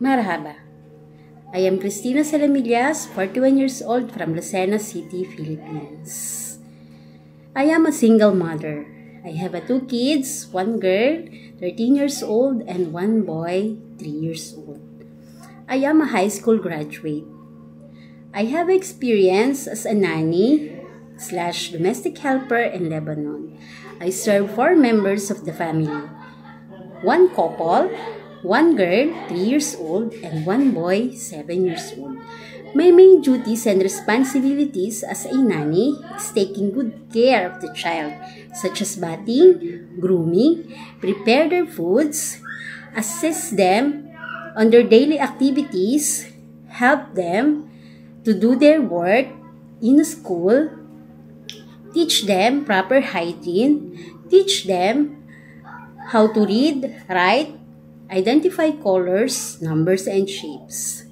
Marhaba. I am Cristina Salamillas, 41 years old from Lucena City, Philippines. I am a single mother. I have 2 kids, 1 girl, 13 years old, and 1 boy, 3 years old. I am a high school graduate. I have experience as a nanny/domestic helper in Lebanon. I serve 4 members of the family. 1 couple, 1 girl, 3 years old, and 1 boy, 7 years old. My main duties and responsibilities as a nanny is taking good care of the child, such as bathing, grooming, prepare their foods, assist them on their daily activities, help them to do their work in school, teach them proper hygiene, teach them how to read, write, identify colors, numbers, and shapes.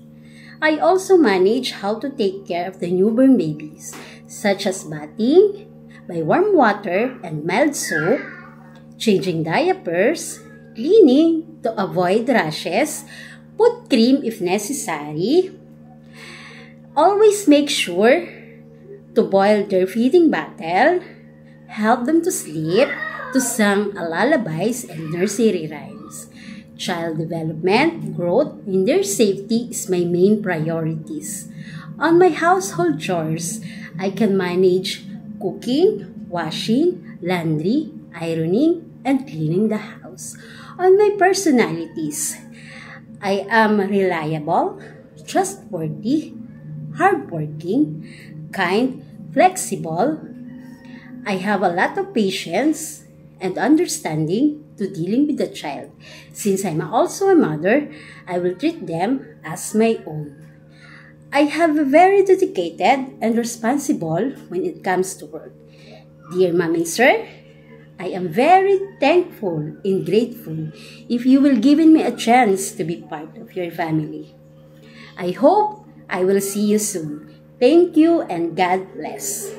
I also manage how to take care of the newborn babies, such as bathing by warm water and mild soap, changing diapers, cleaning to avoid rashes, put cream if necessary. Always make sure to boil their feeding bottle, help them to sleep, to sing lullabies and nursery rhymes. Child development, growth, and their safety is my main priorities. On my household chores, I can manage cooking, washing, laundry, ironing, and cleaning the house. On my personalities, I am reliable, trustworthy, hardworking, kind, flexible. I have a lot of patience and understanding to dealing with the child. Since I'm also a mother, I will treat them as my own. I have a very dedicated and responsible when it comes to work. Dear Mom and Sir, I am very thankful and grateful if you will give me a chance to be part of your family. I hope I will see you soon. Thank you and God bless.